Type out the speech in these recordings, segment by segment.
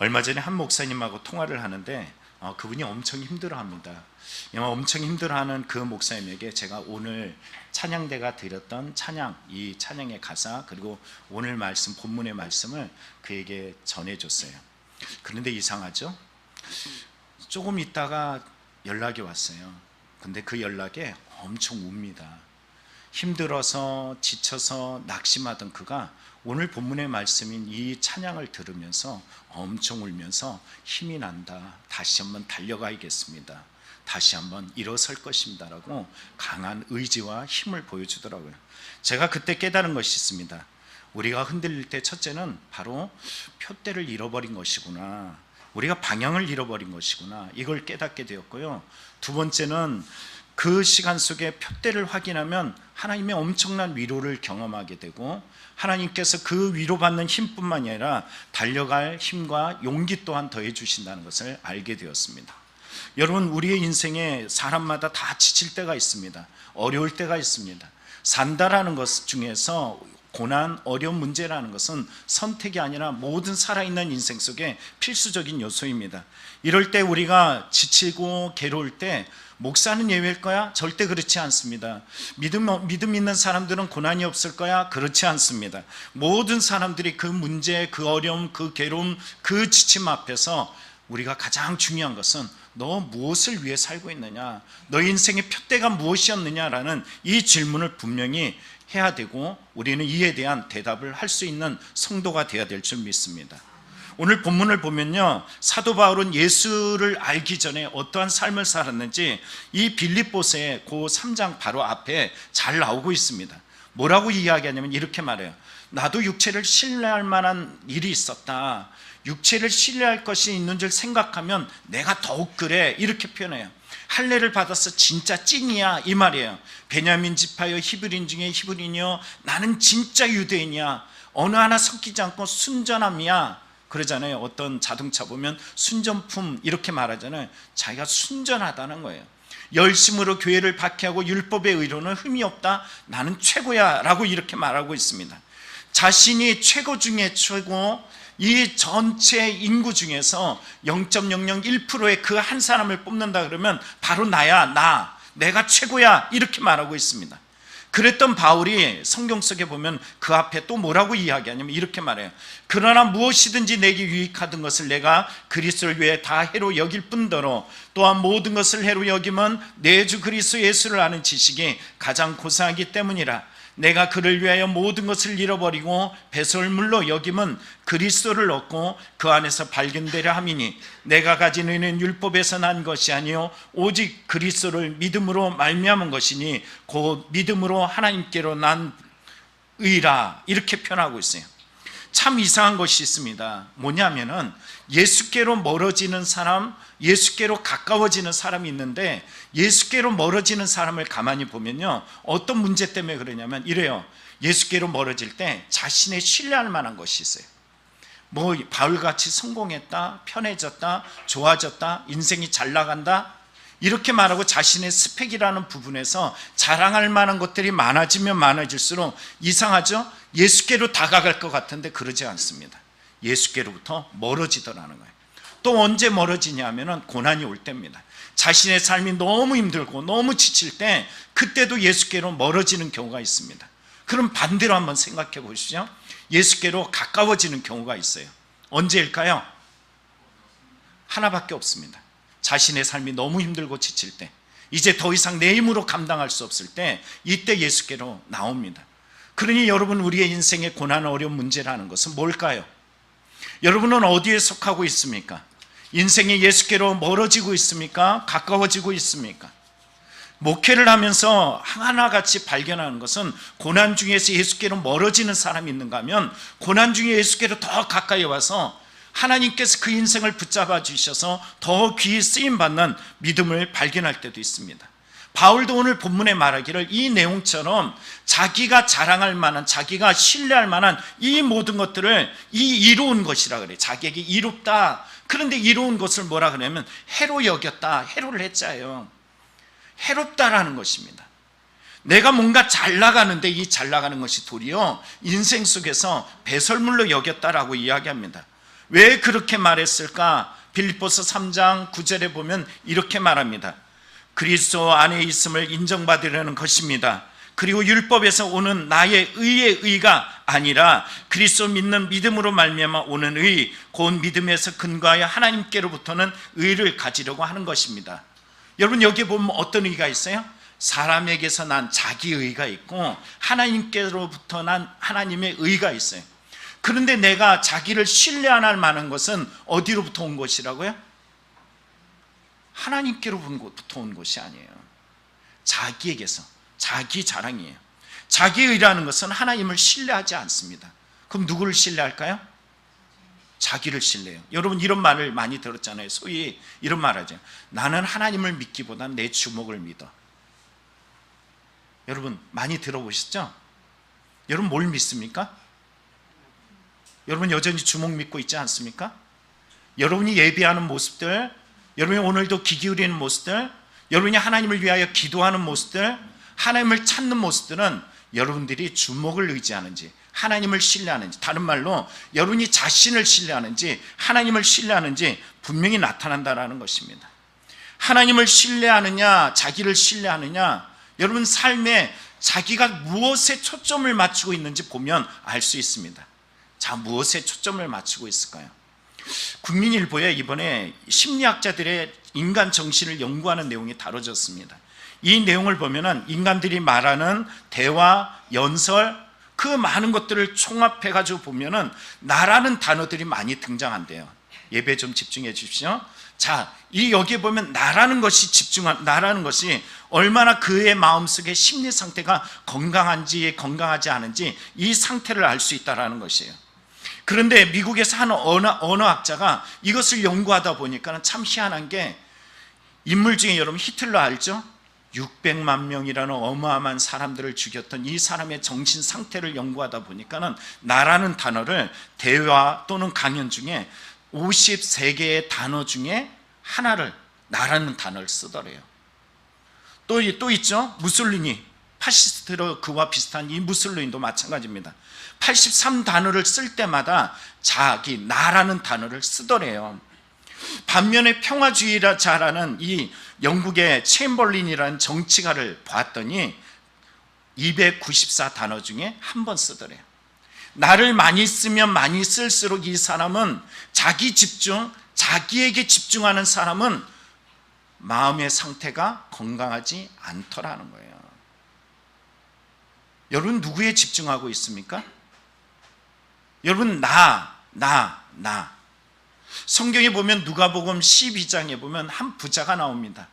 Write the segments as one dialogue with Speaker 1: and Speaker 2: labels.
Speaker 1: 얼마 전에 한 목사님하고 통화를 하는데 그분이 엄청 힘들어합니다. 엄청 힘들어하는 그 목사님에게 제가 오늘 찬양대가 드렸던 찬양, 이 찬양의 가사 그리고 오늘 말씀, 본문의 말씀을 그에게 전해줬어요. 그런데 이상하죠? 조금 있다가 연락이 왔어요. 근데 그 연락에 엄청 웁니다. 힘들어서 지쳐서 낙심하던 그가 오늘 본문의 말씀인 이 찬양을 들으면서 엄청 울면서 힘이 난다, 다시 한번 달려가야겠습니다, 다시 한번 일어설 것입니다 라고 강한 의지와 힘을 보여주더라고요. 제가 그때 깨달은 것이 있습니다. 우리가 흔들릴 때 첫째는 바로 표대를 잃어버린 것이구나, 우리가 방향을 잃어버린 것이구나, 이걸 깨닫게 되었고요. 두 번째는 그 시간 속에 표대를 확인하면 하나님의 엄청난 위로를 경험하게 되고 하나님께서 그 위로받는 힘뿐만 아니라 달려갈 힘과 용기 또한 더해 주신다는 것을 알게 되었습니다. 여러분, 우리의 인생에 사람마다 다 지칠 때가 있습니다. 어려울 때가 있습니다. 산다라는 것 중에서 고난, 어려운 문제라는 것은 선택이 아니라 모든 살아있는 인생 속에 필수적인 요소입니다. 이럴 때 우리가 지치고 괴로울 때 목사는 예외일 거야? 절대 그렇지 않습니다. 믿음 있는 사람들은 고난이 없을 거야? 그렇지 않습니다. 모든 사람들이 그 문제, 그 어려움, 그 괴로움, 그 지침 앞에서 우리가 가장 중요한 것은 너 무엇을 위해 살고 있느냐, 너 인생의 표대가 무엇이었느냐라는 이 질문을 분명히 해야 되고 우리는 이에 대한 대답을 할 수 있는 성도가 되어야 될 줄 믿습니다. 오늘 본문을 보면요, 사도 바울은 예수를 알기 전에 어떠한 삶을 살았는지 이 빌립보서의 그 3장 바로 앞에 잘 나오고 있습니다. 뭐라고 이야기하냐면 이렇게 말해요. 나도 육체를 신뢰할 만한 일이 있었다, 육체를 신뢰할 것이 있는 줄 생각하면 내가 더욱 그래, 이렇게 표현해요. 할례를 받아서 진짜 찐이야, 이 말이에요. 베냐민 지파여 히브리인 중에 히브리인이여 나는 진짜 유대인이야, 어느 하나 섞이지 않고 순전함이야, 그러잖아요. 어떤 자동차 보면 순전품 이렇게 말하잖아요. 자기가 순전하다는 거예요. 열심으로 교회를 박해하고 율법의 의로는 흠이 없다, 나는 최고야 라고 이렇게 말하고 있습니다. 자신이 최고 중에 최고, 이 전체 인구 중에서 0.001%의 그 한 사람을 뽑는다 그러면 바로 나야, 내가 최고야, 이렇게 말하고 있습니다. 그랬던 바울이 성경 속에 보면 그 앞에 또 뭐라고 이야기하냐면 이렇게 말해요. 그러나 무엇이든지 내게 유익하던 것을 내가 그리스도를 위해 다 해로 여길 뿐더러 또한 모든 것을 해로 여김은 내 주 그리스도 예수를 아는 지식이 가장 고상하기 때문이라. 내가 그를 위하여 모든 것을 잃어버리고 배설물로 여김은 그리스도를 얻고 그 안에서 발견되려 함이니 내가 가진 의는 율법에서 난 것이 아니요 오직 그리스도를 믿음으로 말미암은 것이니 곧 믿음으로 하나님께로 난 의라, 이렇게 표현하고 있어요. 참 이상한 것이 있습니다. 뭐냐면은 예수께로 멀어지는 사람, 예수께로 가까워지는 사람이 있는데 예수께로 멀어지는 사람을 가만히 보면요, 어떤 문제 때문에 그러냐면 이래요. 예수께로 멀어질 때 자신의 신뢰할 만한 것이 있어요. 뭐 바울같이 성공했다, 편해졌다, 좋아졌다, 인생이 잘 나간다, 이렇게 말하고 자신의 스펙이라는 부분에서 자랑할 만한 것들이 많아지면 많아질수록 이상하죠? 예수께로 다가갈 것 같은데 그러지 않습니다. 예수께로부터 멀어지더라는 거예요. 또 언제 멀어지냐면 고난이 올 때입니다. 자신의 삶이 너무 힘들고 너무 지칠 때 그때도 예수께로 멀어지는 경우가 있습니다. 그럼 반대로 한번 생각해 보시죠. 예수께로 가까워지는 경우가 있어요. 언제일까요? 하나밖에 없습니다. 자신의 삶이 너무 힘들고 지칠 때, 이제 더 이상 내 힘으로 감당할 수 없을 때, 이때 예수께로 나옵니다. 그러니 여러분, 우리의 인생의 고난, 어려운 문제라는 것은 뭘까요? 여러분은 어디에 속하고 있습니까? 인생이 예수께로 멀어지고 있습니까? 가까워지고 있습니까? 목회를 하면서 하나같이 발견하는 것은 고난 중에서 예수께로 멀어지는 사람이 있는가 하면 고난 중에 예수께로 더 가까이 와서 하나님께서 그 인생을 붙잡아 주셔서 더 귀히 쓰임받는 믿음을 발견할 때도 있습니다. 바울도 오늘 본문에 말하기를 이 내용처럼 자기가 자랑할 만한, 자기가 신뢰할 만한 이 모든 것들을 이로운 것이라 그래요. 자기에게 이롭다. 그런데 이로운 것을 뭐라 그러냐면 해로 여겼다, 해로를 했자요. 해롭다라는 것입니다. 내가 뭔가 잘 나가는데 이 잘 나가는 것이 도리어 인생 속에서 배설물로 여겼다라고 이야기합니다. 왜 그렇게 말했을까? 빌립보서 3장 9절에 보면 이렇게 말합니다. 그리스도 안에 있음을 인정받으려는 것입니다. 그리고 율법에서 오는 나의 의의 의가 아니라 그리스도 믿는 믿음으로 말미암아 오는 의, 곧 믿음에서 근거하여 하나님께로부터는 의를 가지려고 하는 것입니다. 여러분, 여기 보면 어떤 의가 있어요? 사람에게서 난 자기 의가 있고 하나님께로부터 난 하나님의 의가 있어요. 그런데 내가 자기를 신뢰할 만한 것은 어디로부터 온 것이라고요? 하나님께로부터 온 것이 아니에요. 자기에게서, 자기 자랑이에요. 자기 의라는 것은 하나님을 신뢰하지 않습니다. 그럼 누구를 신뢰할까요? 자기를 신뢰해요. 여러분, 이런 말을 많이 들었잖아요. 소위 이런 말 하죠. 나는 하나님을 믿기보다 내 주먹을 믿어. 여러분, 많이 들어보셨죠? 여러분, 뭘 믿습니까? 여러분, 여전히 주먹 믿고 있지 않습니까? 여러분이 예배하는 모습들, 여러분이 오늘도 귀 기울이는 모습들, 여러분이 하나님을 위하여 기도하는 모습들, 하나님을 찾는 모습들은 여러분들이 주목을 의지하는지 하나님을 신뢰하는지, 다른 말로 여러분이 자신을 신뢰하는지 하나님을 신뢰하는지 분명히 나타난다는 것입니다. 하나님을 신뢰하느냐 자기를 신뢰하느냐, 여러분 삶에 자기가 무엇에 초점을 맞추고 있는지 보면 알 수 있습니다. 자, 무엇에 초점을 맞추고 있을까요? 국민일보에 이번에 심리학자들의 인간 정신을 연구하는 내용이 다뤄졌습니다. 이 내용을 보면은 인간들이 말하는 대화, 연설, 그 많은 것들을 총합해 가지고 보면은 나라는 단어들이 많이 등장한대요. 예배 좀 집중해 주십시오. 자, 이 여기에 보면 나라는 것이 나라는 것이 얼마나 그의 마음속의 심리 상태가 건강한지 건강하지 않은지 이 상태를 알 수 있다라는 것이에요. 그런데 미국에서 한 언어학자가 이것을 연구하다 보니까 참 희한한 게, 인물 중에 여러분 히틀러 알죠? 600만 명이라는 어마어마한 사람들을 죽였던 이 사람의 정신 상태를 연구하다 보니까는 나라는 단어를 대화 또는 강연 중에 53개의 단어 중에 하나를, 나라는 단어를 쓰더래요. 또 있죠? 무솔리니, 파시스트로 그와 비슷한 이 무솔리니도 마찬가지입니다. 83단어를 쓸 때마다 자기, 나라는 단어를 쓰더래요. 반면에 평화주의자라는 이 영국의 챔벌린이라는 정치가를 봤더니 294단어 중에 한 번 쓰더래요. 나를 많이 쓰면 많이 쓸수록 이 사람은 자기 집중, 자기에게 집중하는 사람은 마음의 상태가 건강하지 않더라는 거예요. 여러분, 누구에 집중하고 있습니까? 여러분, 나. 성경에 보면 누가복음 12장에 보면 한 부자가 나옵니다.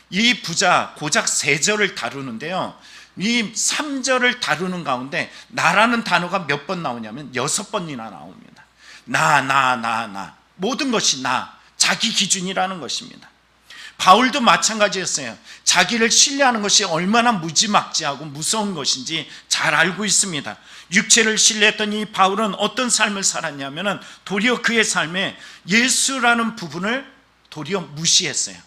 Speaker 1: 이 부자 고작 3절을 다루는데요, 이 3절을 다루는 가운데 나라는 단어가 몇 번 나오냐면 6번이나 나옵니다. 나. 모든 것이 나, 자기 기준이라는 것입니다. 바울도 마찬가지였어요. 자기를 신뢰하는 것이 얼마나 무지막지하고 무서운 것인지 잘 알고 있습니다. 육체를 신뢰했던 이 바울은 어떤 삶을 살았냐면 도리어 그의 삶에 예수라는 부분을 도리어 무시했어요.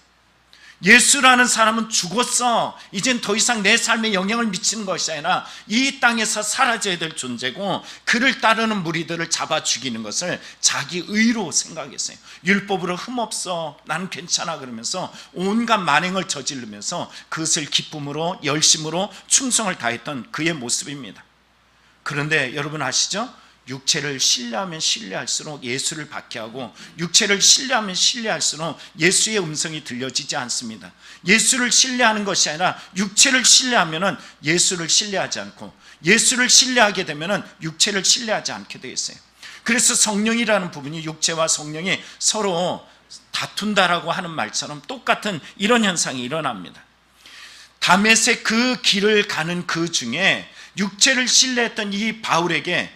Speaker 1: 예수라는 사람은 죽었어, 이젠 더 이상 내 삶에 영향을 미치는 것이 아니라 이 땅에서 사라져야 될 존재고, 그를 따르는 무리들을 잡아 죽이는 것을 자기 의로 생각했어요. 율법으로 흠없어, 나는 괜찮아, 그러면서 온갖 만행을 저지르면서 그것을 기쁨으로 열심으로 충성을 다했던 그의 모습입니다. 그런데 여러분 아시죠? 육체를 신뢰하면 신뢰할수록 예수를 박해하고, 육체를 신뢰하면 신뢰할수록 예수의 음성이 들려지지 않습니다. 예수를 신뢰하는 것이 아니라 육체를 신뢰하면 예수를 신뢰하지 않고, 예수를 신뢰하게 되면 육체를 신뢰하지 않게 되어 있어요. 그래서 성령이라는 부분이, 육체와 성령이 서로 다툰다라고 하는 말처럼 똑같은 이런 현상이 일어납니다. 다메섹 그 길을 가는 그 중에 육체를 신뢰했던 이 바울에게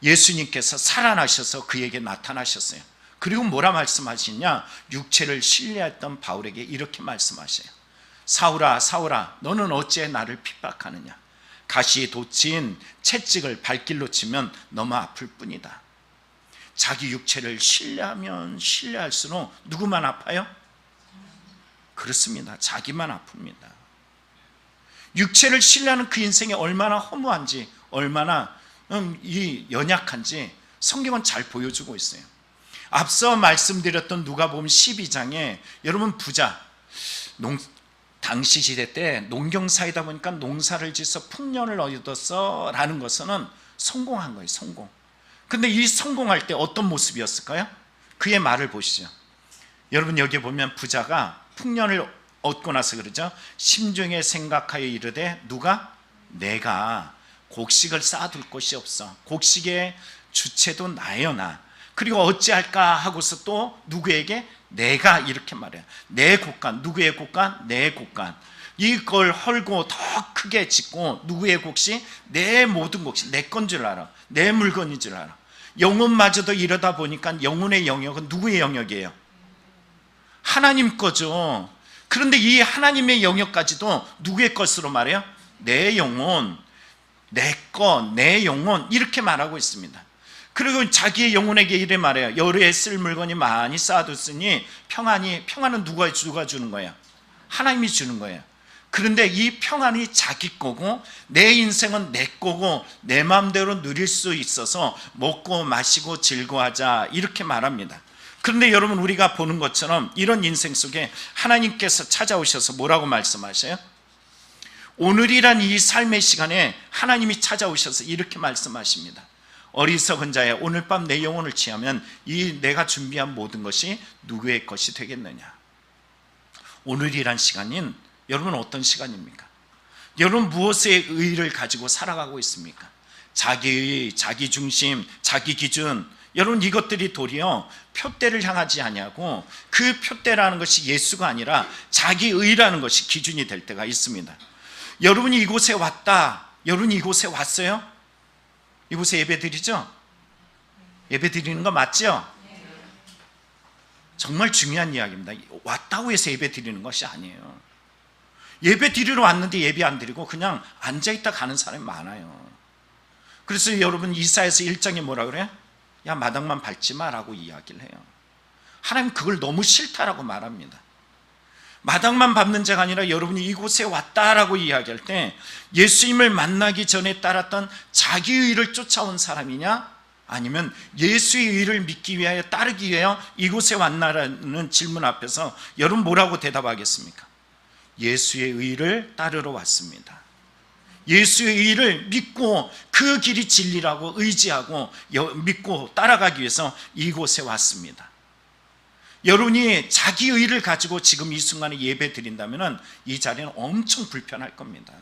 Speaker 1: 예수님께서 살아나셔서 그에게 나타나셨어요. 그리고 뭐라 말씀하시냐? 육체를 신뢰했던 바울에게 이렇게 말씀하셔요. 사울아, 사울아, 너는 어찌 나를 핍박하느냐? 가시에 돋친 채찍을 발길로 치면 너무 아플 뿐이다. 자기 육체를 신뢰하면 신뢰할수록 누구만 아파요? 그렇습니다. 자기만 아픕니다. 육체를 신뢰하는 그 인생이 얼마나 허무한지, 얼마나 이 연약한지 성경은 잘 보여주고 있어요. 앞서 말씀드렸던 누가복음 12장에 여러분 부자, 당시 시대 때 농경사이다 보니까 농사를 지어서 풍년을 얻었어 라는 것은 성공한 거예요. 성공. 근데 이 성공할 때 어떤 모습이었을까요? 그의 말을 보시죠. 여러분 여기 보면 부자가 풍년을 얻고 나서 그러죠. 심중에 생각하여 이르되 누가? 내가 곡식을 쌓아둘 곳이 없어. 곡식의 주체도 나여나. 그리고 어찌할까 하고서 또 누구에게? 내가 이렇게 말해요. 내 곡간. 누구의 곡간? 내 곡간. 이걸 헐고 더 크게 짓고 누구의 곡식? 내 모든 곡식. 내 건 줄 알아. 내 물건인 줄 알아. 영혼마저도 이러다 보니까 영혼의 영역은 누구의 영역이에요? 하나님 거죠. 그런데 이 하나님의 영역까지도 누구의 것으로 말해요? 내 영혼, 내 것, 내 영혼 이렇게 말하고 있습니다. 그리고 자기의 영혼에게 이래 말해요. 여러에 쓸 물건이 많이 쌓아뒀으니 평안은 누가 주는 거예요? 하나님이 주는 거예요. 그런데 이 평안이 자기 거고 내 인생은 내 거고 내 마음대로 누릴 수 있어서 먹고 마시고 즐거워하자 이렇게 말합니다. 그런데 여러분 우리가 보는 것처럼 이런 인생 속에 하나님께서 찾아오셔서 뭐라고 말씀하셔요? 오늘이란 이 삶의 시간에 하나님이 찾아오셔서 이렇게 말씀하십니다. 어리석은 자야, 오늘 밤 내 영혼을 취하면 이 내가 준비한 모든 것이 누구의 것이 되겠느냐. 오늘이란 시간인 여러분 어떤 시간입니까? 여러분 무엇의 의의를 가지고 살아가고 있습니까? 자기의, 자기중심, 자기기준, 여러분 이것들이 도리어 표대를 향하지 아니하고 그 표대라는 것이 예수가 아니라 자기의라는 것이 기준이 될 때가 있습니다. 여러분이 이곳에 왔다. 여러분이 이곳에 왔어요? 이곳에 예배 드리죠? 예배 드리는 거 맞죠? 정말 중요한 이야기입니다. 왔다고 해서 예배 드리는 것이 아니에요. 예배 드리러 왔는데 예배 안 드리고 그냥 앉아있다 가는 사람이 많아요. 그래서 여러분 이사야서 1장에 뭐라 그래요? 야 마당만 밟지 마라고 이야기를 해요. 하나님 그걸 너무 싫다라고 말합니다. 마당만 밟는 자가 아니라 여러분이 이곳에 왔다라고 이야기할 때 예수님을 만나기 전에 따랐던 자기의 의를 쫓아온 사람이냐 아니면 예수의 의를 믿기 위하여 따르기 위하여 이곳에 왔나라는 질문 앞에서 여러분 뭐라고 대답하겠습니까? 예수의 의를 따르러 왔습니다. 예수의 의를 믿고 그 길이 진리라고 의지하고 믿고 따라가기 위해서 이곳에 왔습니다. 여러분이 자기 의를 가지고 지금 이 순간에 예배 드린다면 이 자리는 엄청 불편할 겁니다.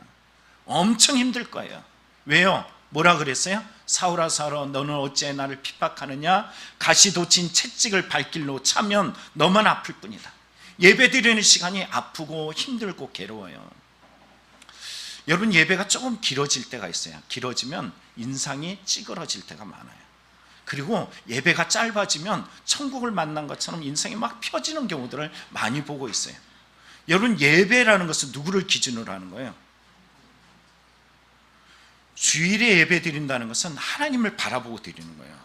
Speaker 1: 엄청 힘들 거예요. 왜요? 뭐라 그랬어요? 사울아 사울아 너는 어찌 나를 핍박하느냐? 가시돋친 채찍을 발길로 차면 너만 아플 뿐이다. 예배 드리는 시간이 아프고 힘들고 괴로워요. 여러분 예배가 조금 길어질 때가 있어요. 길어지면 인상이 찌그러질 때가 많아요. 그리고 예배가 짧아지면 천국을 만난 것처럼 인생이 막 펴지는 경우들을 많이 보고 있어요. 여러분 예배라는 것은 누구를 기준으로 하는 거예요? 주일에 예배 드린다는 것은 하나님을 바라보고 드리는 거예요.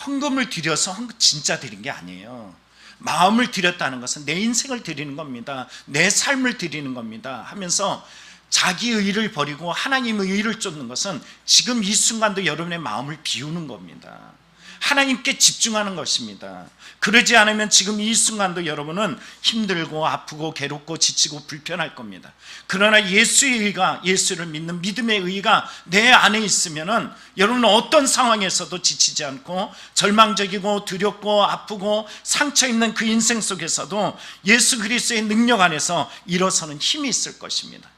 Speaker 1: 헌금을 드려서 진짜 드린 게 아니에요. 마음을 드렸다는 것은 내 인생을 드리는 겁니다. 내 삶을 드리는 겁니다 하면서 자기 의를 버리고 하나님의 의를 쫓는 것은 지금 이 순간도 여러분의 마음을 비우는 겁니다. 하나님께 집중하는 것입니다. 그러지 않으면 지금 이 순간도 여러분은 힘들고 아프고 괴롭고 지치고 불편할 겁니다. 그러나 예수의 의가, 예수를 믿는 믿음의 의가 내 안에 있으면은 여러분은 어떤 상황에서도 지치지 않고 절망적이고 두렵고 아프고 상처 있는 그 인생 속에서도 예수 그리스도의 능력 안에서 일어서는 힘이 있을 것입니다.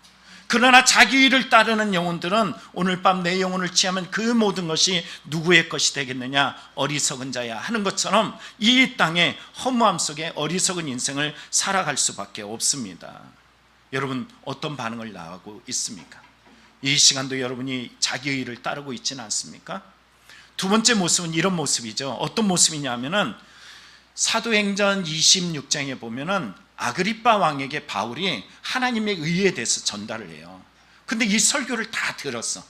Speaker 1: 그러나 자기 의를 따르는 영혼들은 오늘 밤 내 영혼을 취하면 그 모든 것이 누구의 것이 되겠느냐? 어리석은 자야 하는 것처럼 이 땅의 허무함 속에 어리석은 인생을 살아갈 수밖에 없습니다. 여러분 어떤 반응을 나오고 있습니까? 이 시간도 여러분이 자기 의를 따르고 있지는 않습니까? 두 번째 모습은 이런 모습이죠. 어떤 모습이냐면은 사도행전 26장에 보면은 아그리빠 왕에게 바울이 하나님의 의에 대해서 전달을 해요. 근데 이 설교를 다 들었어.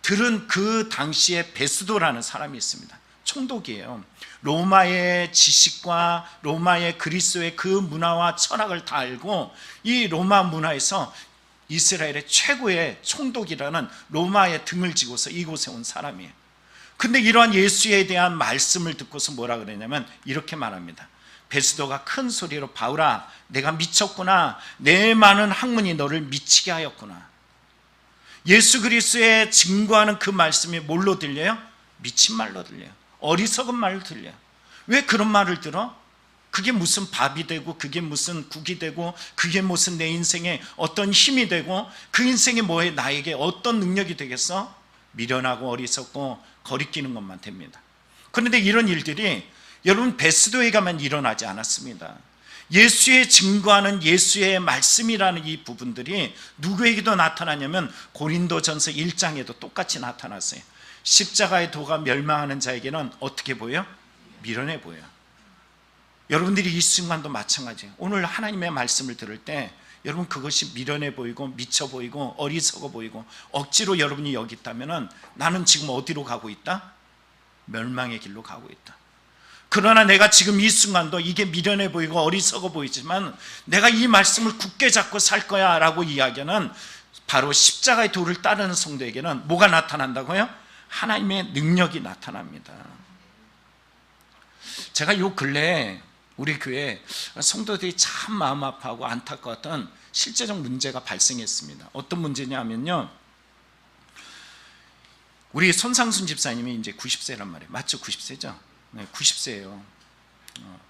Speaker 1: 들은 그 당시에 베스도라는 사람이 있습니다. 총독이에요. 로마의 지식과 로마의 그리스도의 그 문화와 철학을 다 알고 이 로마 문화에서 이스라엘의 최고의 총독이라는 로마의 등을 지고서 이곳에 온 사람이에요. 근데 이러한 예수에 대한 말씀을 듣고서 뭐라 그러냐면 이렇게 말합니다. 베스도가 큰 소리로 바울아 내가 미쳤구나. 내 많은 학문이 너를 미치게 하였구나. 예수 그리스도의 증거하는 그 말씀이 뭘로 들려요? 미친 말로 들려요. 어리석은 말로 들려요. 왜 그런 말을 들어? 그게 무슨 밥이 되고 그게 무슨 국이 되고 그게 무슨 내 인생에 어떤 힘이 되고 그 인생에 뭐에 나에게 어떤 능력이 되겠어? 미련하고 어리석고 거리끼는 것만 됩니다. 그런데 이런 일들이 여러분 베스도에 가면 일어나지 않았습니다. 예수의 증거하는 예수의 말씀이라는 이 부분들이 누구에게도 나타나냐면 고린도전서 1장에도 똑같이 나타났어요. 십자가의 도가 멸망하는 자에게는 어떻게 보여? 미련해 보여요. 여러분들이 이 순간도 마찬가지예요. 오늘 하나님의 말씀을 들을 때 여러분 그것이 미련해 보이고 미쳐 보이고 어리석어 보이고 억지로 여러분이 여기 있다면 나는 지금 어디로 가고 있다? 멸망의 길로 가고 있다. 그러나 내가 지금 이 순간도 이게 미련해 보이고 어리석어 보이지만 내가 이 말씀을 굳게 잡고 살 거야 라고 이야기하는 바로 십자가의 도를 따르는 성도에게는 뭐가 나타난다고요? 하나님의 능력이 나타납니다. 제가 요 근래에 우리 교회에 성도들이 참 마음 아파하고 안타까웠던 실제적 문제가 발생했습니다. 어떤 문제냐면요, 우리 손상순 집사님이 이제 90세란 말이에요. 맞죠? 90세죠? 네, 90세예요.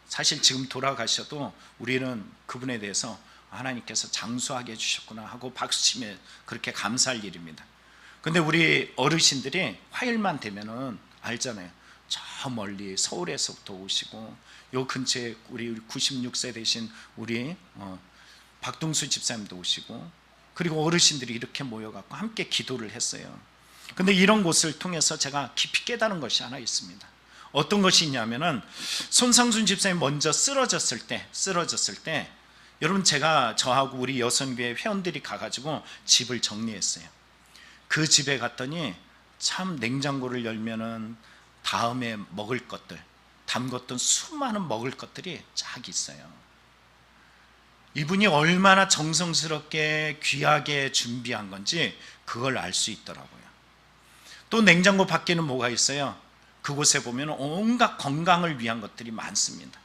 Speaker 1: 사실 지금 돌아가셔도 우리는 그분에 대해서 하나님께서 장수하게 해주셨구나 하고 박수치며 그렇게 감사할 일입니다. 근데 우리 어르신들이 화요일만 되면은 알잖아요. 저 멀리 서울에서부터 오시고 요 근처에 우리 96세 되신 우리 박동수 집사님도 오시고 그리고 어르신들이 이렇게 모여갖고 함께 기도를 했어요. 근데 이런 곳을 통해서 제가 깊이 깨달은 것이 하나 있습니다. 어떤 것이 있냐면은 손상순 집사님 먼저 쓰러졌을 때 여러분 제가 저하고 우리 여선교회 회원들이 가가지고 집을 정리했어요. 그 집에 갔더니 참 냉장고를 열면은 다음에 먹을 것들 담궜던 수많은 먹을 것들이 쫙 있어요. 이분이 얼마나 정성스럽게 귀하게 준비한 건지 그걸 알 수 있더라고요. 또 냉장고 밖에는 뭐가 있어요? 그곳에 보면 온갖 건강을 위한 것들이 많습니다.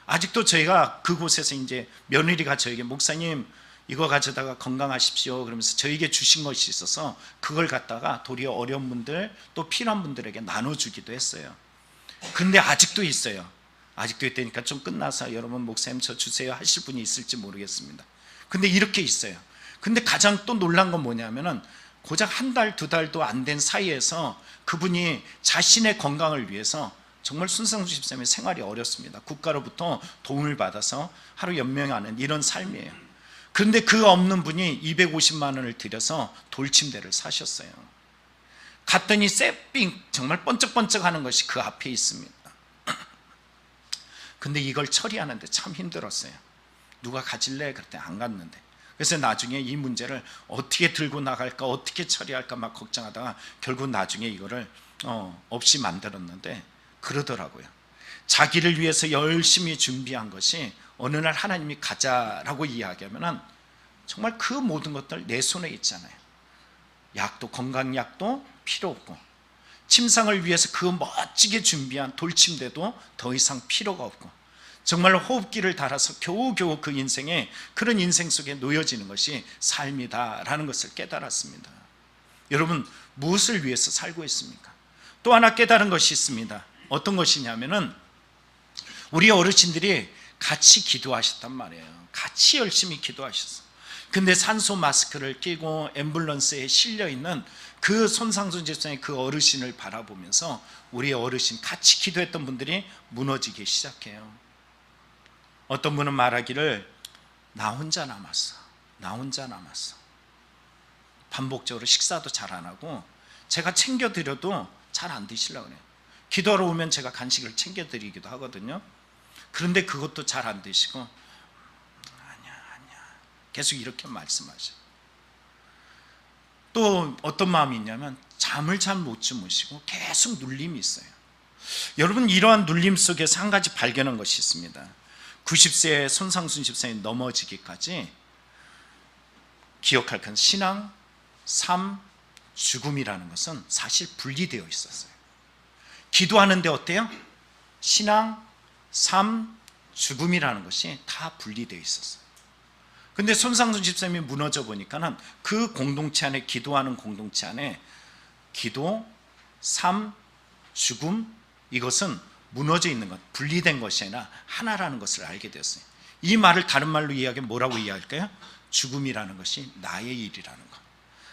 Speaker 1: 아직도 저희가 그곳에서 이제 며느리가 저에게 목사님 이거 가져다가 건강하십시오 그러면서 저에게 주신 것이 있어서 그걸 갖다가 도리어 어려운 분들 또 필요한 분들에게 나눠주기도 했어요. 근데 아직도 있어요. 아직도 있다니까 좀 끝나서 여러분 목사님 저 주세요 하실 분이 있을지 모르겠습니다. 근데 이렇게 있어요. 근데 가장 또 놀란 건 뭐냐면은 고작 한 달, 두 달도 안 된 사이에서 그분이 자신의 건강을 위해서 정말 순상수 집사님의 생활이 어렵습니다. 국가로부터 도움을 받아서 하루 연명하는 이런 삶이에요. 그런데 그 없는 분이 250만 원을 들여서 돌침대를 사셨어요. 갔더니 쇠빙 정말 번쩍번쩍하는 것이 그 앞에 있습니다. 근데 이걸 처리하는데 참 힘들었어요. 누가 가질래? 그랬더니 안 갔는데 그래서 나중에 이 문제를 어떻게 들고 나갈까 어떻게 처리할까 막 걱정하다가 결국 나중에 이거를 없이 만들었는데 그러더라고요. 자기를 위해서 열심히 준비한 것이 어느 날 하나님이 가자라고 이야기하면 정말 그 모든 것들 내 손에 있잖아요. 약도 건강약도 필요 없고 침상을 위해서 그 멋지게 준비한 돌침대도 더 이상 필요가 없고 정말로 호흡기를 달아서 겨우겨우 그 인생에 그런 인생 속에 놓여지는 것이 삶이다라는 것을 깨달았습니다. 여러분 무엇을 위해서 살고 있습니까? 또 하나 깨달은 것이 있습니다. 어떤 것이냐면은 우리 어르신들이 같이 기도하셨단 말이에요. 같이 열심히 기도하셨어. 근데 산소 마스크를 끼고 앰뷸런스에 실려있는 그 손상순 집사의 그 어르신을 바라보면서 우리 어르신 같이 기도했던 분들이 무너지기 시작해요. 어떤 분은 말하기를 나 혼자 남았어. 나 혼자 남았어. 반복적으로 식사도 잘 안 하고 제가 챙겨드려도 잘 안 드시려고 그래요. 기도하러 오면 제가 간식을 챙겨드리기도 하거든요. 그런데 그것도 잘 안 드시고 아니야 계속 이렇게 말씀하셔요. 또 어떤 마음이 있냐면 잠을 잘 못 주무시고 계속 눌림이 있어요. 여러분 이러한 눌림 속에서 한 가지 발견한 것이 있습니다. 90세의 손상순 집사님 넘어지기까지 기억할 건 신앙, 삶, 죽음이라는 것은 사실 분리되어 있었어요. 기도하는데 어때요? 신앙, 삶, 죽음이라는 것이 다 분리되어 있었어요. 근데 손상순 집사님이 무너져 보니까는 그 공동체 안에, 기도하는 공동체 안에 기도, 삶, 죽음, 이것은 무너져 있는 것, 분리된 것이 아니라 하나라는 것을 알게 되었어요. 이 말을 다른 말로 이야기하면 뭐라고 이해할까요? 죽음이라는 것이 나의 일이라는 것,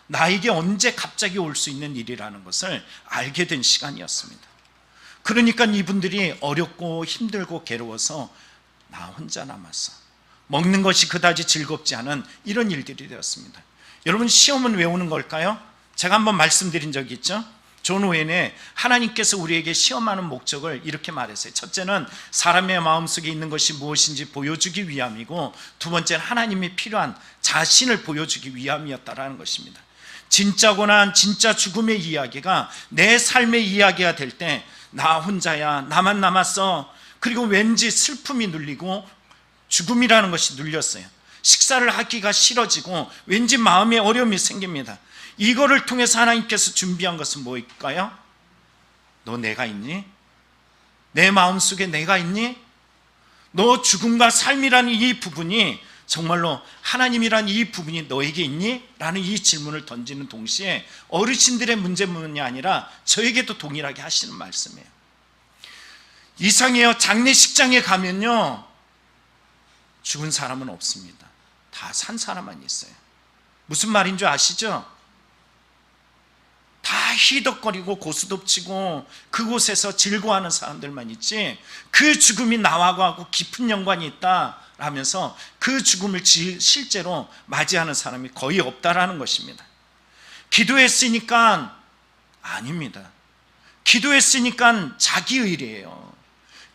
Speaker 1: 나에게 언제 갑자기 올 수 있는 일이라는 것을 알게 된 시간이었습니다. 그러니까 이분들이 어렵고 힘들고 괴로워서 나 혼자 남았어, 먹는 것이 그다지 즐겁지 않은 이런 일들이 되었습니다. 여러분, 시험은 왜 오는 걸까요? 제가 한번 말씀드린 적이 있죠. 존 오웬에 하나님께서 우리에게 시험하는 목적을 이렇게 말했어요. 첫째는 사람의 마음속에 있는 것이 무엇인지 보여주기 위함이고, 두 번째는 하나님이 필요한 자신을 보여주기 위함이었다라는 것입니다. 진짜 고난, 진짜 죽음의 이야기가 내 삶의 이야기가 될 때 나 혼자야, 나만 남았어, 그리고 왠지 슬픔이 눌리고 죽음이라는 것이 눌렸어요. 식사를 하기가 싫어지고 왠지 마음에 어려움이 생깁니다. 이거를 통해서 하나님께서 준비한 것은 뭐일까요? 너 내가 있니? 내 마음속에 내가 있니? 너 죽음과 삶이라는 이 부분이 정말로 하나님이란 이 부분이 너에게 있니? 라는 이 질문을 던지는 동시에 어르신들의 문제문이 아니라 저에게도 동일하게 하시는 말씀이에요. 이상해요. 장례식장에 가면요, 죽은 사람은 없습니다. 다 산 사람만 있어요. 무슨 말인 줄 아시죠? 다 희덕거리고 고스톱치고 그곳에서 즐거워하는 사람들만 있지, 그 죽음이 나하고 깊은 연관이 있다 라면서 그 죽음을 실제로 맞이하는 사람이 거의 없다라는 것입니다. 기도했으니까 아닙니다. 기도했으니까 자기의례예요.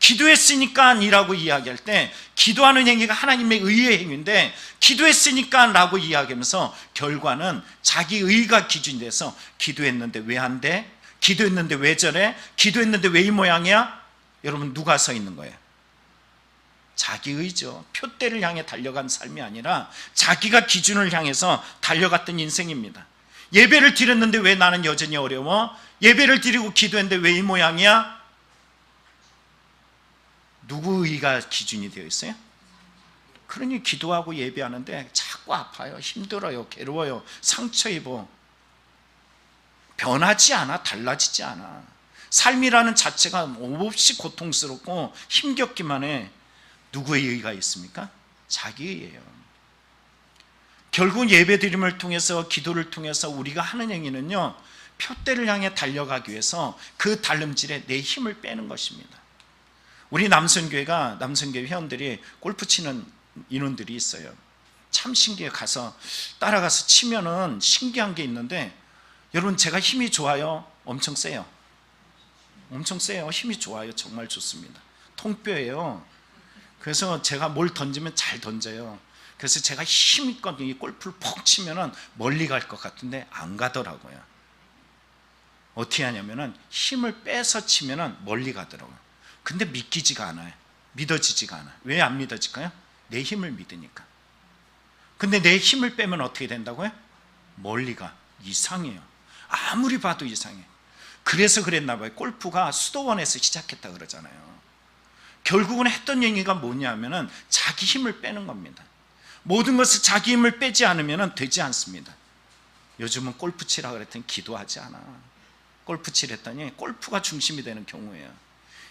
Speaker 1: 기도했으니까 이라고 이야기할 때 기도하는 행위가 하나님의 의의 행위인데, 기도했으니까 라고 이야기하면서 결과는 자기의가 기준이 돼서 기도했는데 왜 안 돼? 기도했는데 왜 저래? 기도했는데 왜 이 모양이야? 여러분, 누가 서 있는 거예요? 자기의죠. 표대를 향해 달려간 삶이 아니라 자기가 기준을 향해서 달려갔던 인생입니다. 예배를 드렸는데 왜 나는 여전히 어려워? 예배를 드리고 기도했는데 왜 이 모양이야? 누구 의가 기준이 되어 있어요? 그러니 기도하고 예배하는데 자꾸 아파요, 힘들어요, 괴로워요, 상처 입어. 변하지 않아, 달라지지 않아. 삶이라는 자체가 몹시 고통스럽고 힘겹기만 해. 누구의 의가 있습니까? 자기의예요. 결국 예배드림을 통해서, 기도를 통해서 우리가 하는 행위는요, 표대를 향해 달려가기 위해서 그 달름질에 내 힘을 빼는 것입니다. 우리 남선교회 회원들이 골프 치는 인원들이 있어요. 참 신기해. 따라가서 치면은 신기한 게 있는데, 여러분, 제가 힘이 좋아요? 엄청 세요. 엄청 세요. 힘이 좋아요. 정말 좋습니다. 통뼈예요. 그래서 제가 뭘 던지면 잘 던져요. 그래서 제가 힘있건 이 골프를 퍽 치면은 멀리 갈 것 같은데 안 가더라고요. 어떻게 하냐면은 힘을 빼서 치면은 멀리 가더라고요. 근데 믿기지가 않아요. 믿어지지가 않아요. 왜 안 믿어질까요? 내 힘을 믿으니까. 근데 내 힘을 빼면 어떻게 된다고요? 멀리 가. 이상해요. 아무리 봐도 이상해. 그래서 그랬나 봐요. 골프가 수도원에서 시작했다 그러잖아요. 결국은 했던 얘기가 뭐냐면은 자기 힘을 빼는 겁니다. 모든 것을 자기 힘을 빼지 않으면 되지 않습니다. 요즘은 골프 치라 그랬더니 기도하지 않아. 골프 치랬더니 골프가 중심이 되는 경우예요.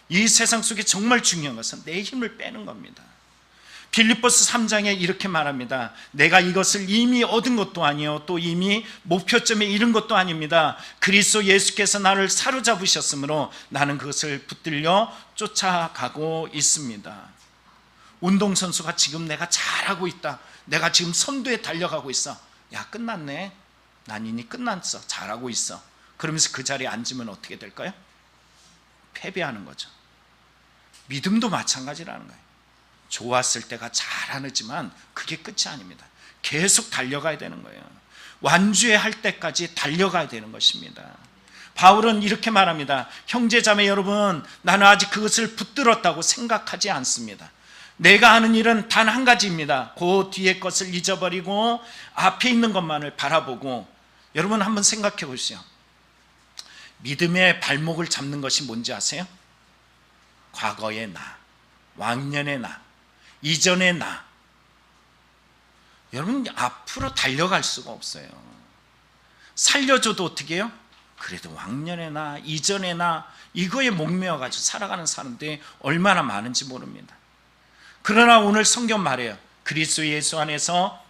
Speaker 1: 이 세상 속에 정말 중요한 것은 내 힘을 빼는 겁니다. 빌립보서 3장에 이렇게 말합니다. 내가 이것을 이미 얻은 것도 아니요, 또 이미 목표점에 이른 것도 아닙니다. 그리스도 예수께서 나를 사로잡으셨으므로 나는 그것을 붙들려 쫓아가고 있습니다. 운동선수가 지금 내가 잘하고 있다, 내가 지금 선두에 달려가고 있어. 야, 끝났네. 난 이미 끝났어. 잘하고 있어. 그러면서 그 자리에 앉으면 어떻게 될까요? 패배하는 거죠. 믿음도 마찬가지라는 거예요. 좋았을 때가 잘하지만 그게 끝이 아닙니다. 계속 달려가야 되는 거예요. 완주할 때까지 달려가야 되는 것입니다. 바울은 이렇게 말합니다. 형제자매 여러분, 나는 아직 그것을 붙들었다고 생각하지 않습니다. 내가 하는 일은 단 한 가지입니다. 그 뒤에 것을 잊어버리고 앞에 있는 것만을 바라보고. 여러분, 한번 생각해 보시죠. 믿음의 발목을 잡는 것이 뭔지 아세요? 과거의 나, 왕년의 나, 이전의 나. 여러분 앞으로 달려갈 수가 없어요. 살려줘도 어떻게 해요? 그래도 왕년의 나, 이전의 나, 이거에 목매어가지고 살아가는 사람들이 얼마나 많은지 모릅니다. 그러나 오늘 성경 말해요. 그리스도 예수 안에서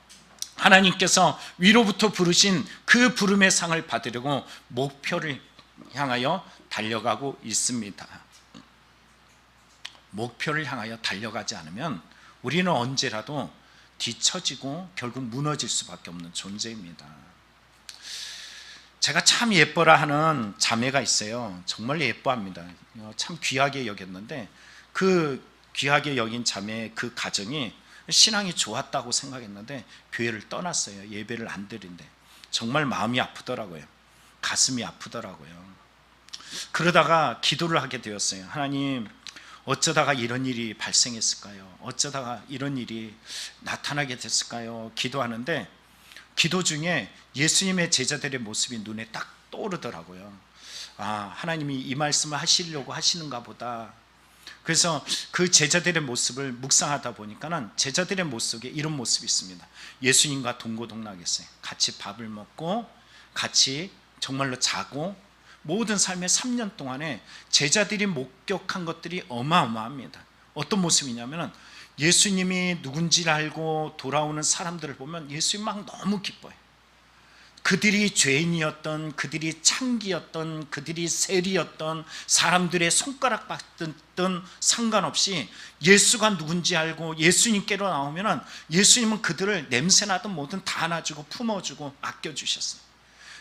Speaker 1: 하나님께서 위로부터 부르신 그 부름의 상을 받으려고 목표를 향하여 달려가고 있습니다. 목표를 향하여 달려가지 않으면 우리는 언제라도 뒤처지고 결국 무너질 수밖에 없는 존재입니다. 제가 참 예뻐라 하는 자매가 있어요. 정말 예뻐합니다. 참 귀하게 여겼는데 그 귀하게 여긴 자매의 그 가정이 신앙이 좋았다고 생각했는데 교회를 떠났어요. 예배를 안 드린대. 정말 마음이 아프더라고요. 가슴이 아프더라고요. 그러다가 기도를 하게 되었어요. 하나님, 어쩌다가 이런 일이 발생했을까요? 어쩌다가 이런 일이 나타나게 됐을까요? 기도하는데 기도 중에 예수님의 제자들의 모습이 눈에 딱 떠오르더라고요. 아, 하나님이 이 말씀을 하시려고 하시는가 보다. 그래서 그 제자들의 모습을 묵상하다 보니까는 제자들의 모습에 이런 모습이 있습니다. 예수님과 동고동락했어요. 같이 밥을 먹고 같이 정말로 자고 모든 삶의 3년 동안에 제자들이 목격한 것들이 어마어마합니다. 어떤 모습이냐면 예수님이 누군지를 알고 돌아오는 사람들을 보면 예수님 막 너무 기뻐요. 그들이 죄인이었던, 그들이 창기였던, 그들이 세리였던, 사람들의 손가락 받던 상관없이 예수가 누군지 알고 예수님께로 나오면 예수님은 그들을 냄새나든 뭐든 다 안아주고 품어주고 아껴주셨어요.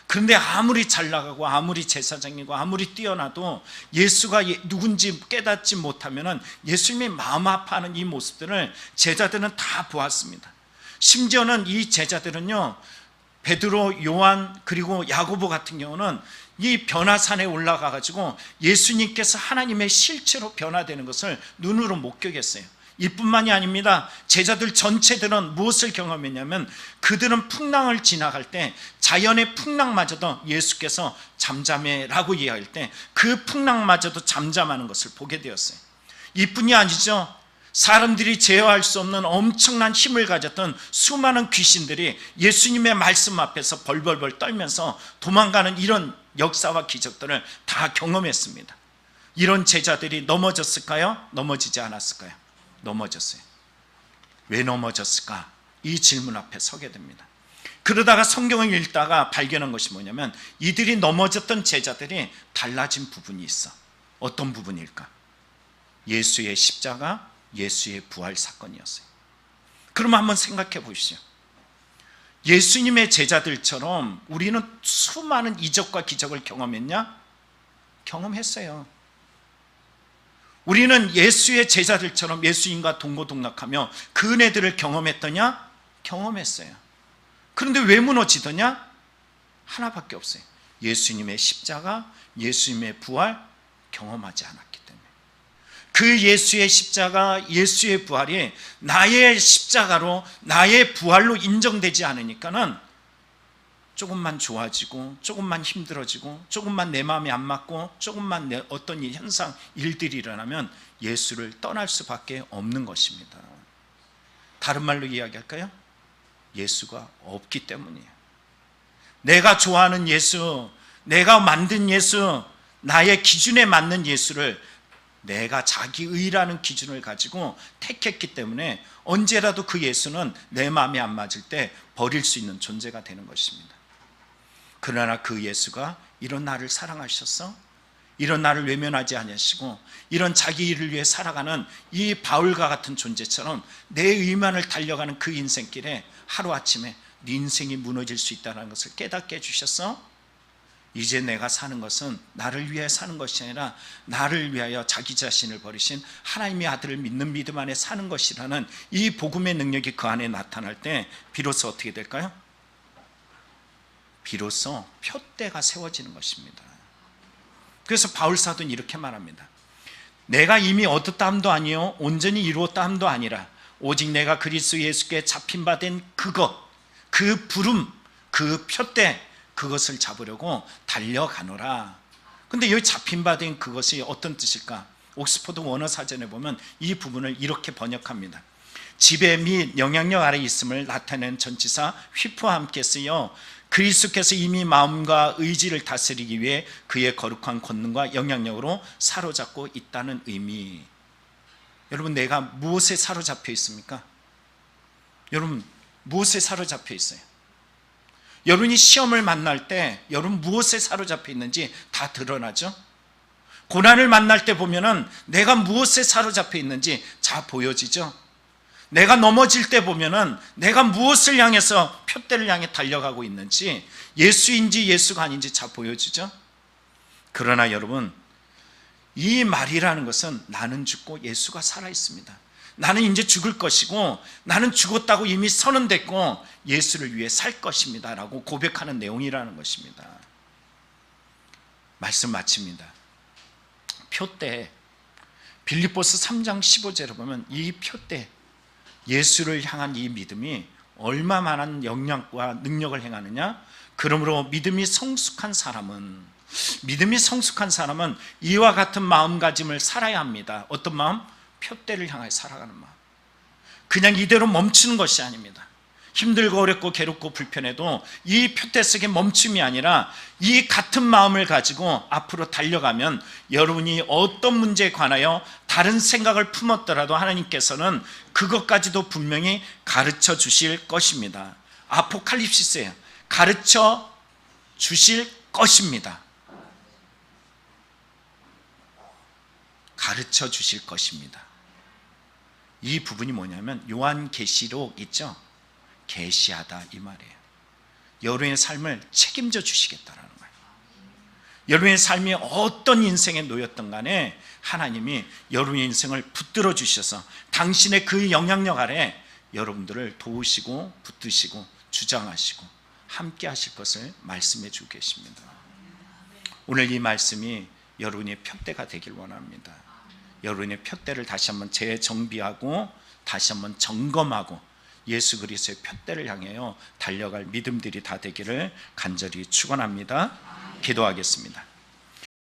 Speaker 1: 그런데 아무리 잘 나가고 아무리 제사장이고 아무리 뛰어나도 예수가 누군지 깨닫지 못하면 예수님이 마음 아파하는 이 모습들을 제자들은 다 보았습니다. 심지어는 이 제자들은요, 베드로, 요한 그리고 야고보 같은 경우는 이 변화산에 올라가 가지고 예수님께서 하나님의 실체로 변화되는 것을 눈으로 목격했어요. 이뿐만이 아닙니다. 제자들 전체들은 무엇을 경험했냐면 그들은 풍랑을 지나갈 때 자연의 풍랑마저도 예수께서 잠잠해라고 이야기할 때 그 풍랑마저도 잠잠하는 것을 보게 되었어요. 이뿐이 아니죠. 사람들이 제어할 수 없는 엄청난 힘을 가졌던 수많은 귀신들이 예수님의 말씀 앞에서 벌벌벌 떨면서 도망가는 이런 역사와 기적들을 다 경험했습니다. 이런 제자들이 넘어졌을까요? 넘어지지 않았을까요? 넘어졌어요. 왜 넘어졌을까? 이 질문 앞에 서게 됩니다. 그러다가 성경을 읽다가 발견한 것이 뭐냐면 이들이 넘어졌던 제자들이 달라진 부분이 있어. 어떤 부분일까? 예수의 십자가, 예수의 부활 사건이었어요. 그럼 한번 생각해 보시죠. 예수님의 제자들처럼 우리는 수많은 이적과 기적을 경험했냐? 경험했어요. 우리는 예수의 제자들처럼 예수님과 동고동락하며 그 은혜들을 경험했더냐? 경험했어요. 그런데 왜 무너지더냐? 하나밖에 없어요. 예수님의 십자가, 예수님의 부활 경험하지 않았기 때문에. 그 예수의 십자가, 예수의 부활이 나의 십자가로, 나의 부활로 인정되지 않으니까는 조금만 좋아지고, 조금만 힘들어지고, 조금만 내 마음이 안 맞고, 조금만 내 어떤 현상, 일들이 일어나면 예수를 떠날 수밖에 없는 것입니다. 다른 말로 이야기할까요? 예수가 없기 때문이에요. 내가 좋아하는 예수, 내가 만든 예수, 나의 기준에 맞는 예수를 내가 자기 의라는 기준을 가지고 택했기 때문에 언제라도 그 예수는 내 마음에 안 맞을 때 버릴 수 있는 존재가 되는 것입니다. 그러나 그 예수가 이런 나를 사랑하셨어? 이런 나를 외면하지 않으시고 이런 자기 일을 위해 살아가는 이 바울과 같은 존재처럼 내 의만을 달려가는 그 인생길에 하루아침에 네 인생이 무너질 수 있다는 것을 깨닫게 해주셨어? 이제 내가 사는 것은 나를 위해 사는 것이 아니라 나를 위하여 자기 자신을 버리신 하나님의 아들을 믿는 믿음 안에 사는 것이라는 이 복음의 능력이 그 안에 나타날 때 비로소 어떻게 될까요? 비로소 표대가 세워지는 것입니다. 그래서 바울 사도는 이렇게 말합니다. 내가 이미 얻었다 함도 아니요 온전히 이루었다 함도 아니라 오직 내가 그리스도 예수께 잡힌 바 된 그것, 그 부름, 그 표대, 그것을 잡으려고 달려가노라. 근데 여기 잡힌 바 된 그것이 어떤 뜻일까? 옥스퍼드 원어 사전에 보면 이 부분을 이렇게 번역합니다. 지배 및 영향력 아래 있음을 나타내는 전치사 휘프와 함께 쓰여 그리스도께서 이미 마음과 의지를 다스리기 위해 그의 거룩한 권능과 영향력으로 사로잡고 있다는 의미. 여러분, 내가 무엇에 사로잡혀 있습니까? 여러분, 무엇에 사로잡혀 있어요? 여러분이 시험을 만날 때 여러분 무엇에 사로잡혀 있는지 다 드러나죠? 고난을 만날 때 보면은 내가 무엇에 사로잡혀 있는지 다 보여지죠? 내가 넘어질 때 보면은 내가 무엇을 향해서 표대를 향해 달려가고 있는지, 예수인지 예수가 아닌지 다 보여지죠? 그러나 여러분, 이 말이라는 것은 나는 죽고 예수가 살아있습니다. 나는 이제 죽을 것이고 나는 죽었다고 이미 선언됐고 예수를 위해 살 것입니다 라고 고백하는 내용이라는 것입니다. 말씀 마칩니다. 표대, 빌립보서 3장 15절에 보면 이 표대, 예수를 향한 이 믿음이 얼마만한 영향과 능력을 행하느냐? 그러므로 믿음이 성숙한 사람은 이와 같은 마음가짐을 살아야 합니다. 어떤 마음? 표대를 향해 살아가는 마음. 그냥 이대로 멈추는 것이 아닙니다. 힘들고 어렵고 괴롭고 불편해도 이 표대 속에 멈춤이 아니라 이 같은 마음을 가지고 앞으로 달려가면 여러분이 어떤 문제에 관하여 다른 생각을 품었더라도 하나님께서는 그것까지도 분명히 가르쳐 주실 것입니다. 아포칼립시스예요. 가르쳐 주실 것입니다. 가르쳐 주실 것입니다. 이 부분이 뭐냐면 요한계시록 있죠? 계시하다 이 말이에요. 여러분의 삶을 책임져 주시겠다라는 거예요. 여러분의 삶이 어떤 인생에 놓였던 간에 하나님이 여러분의 인생을 붙들어 주셔서 당신의 그 영향력 아래 여러분들을 도우시고 붙드시고 주장하시고 함께 하실 것을 말씀해 주고 계십니다. 오늘 이 말씀이 여러분의 표대가 되길 원합니다. 여러분의 표대를 다시 한번 재정비하고 다시 한번 점검하고 예수 그리스도의 표대를 향하여 달려갈 믿음들이 다 되기를 간절히 축원합니다. 기도하겠습니다.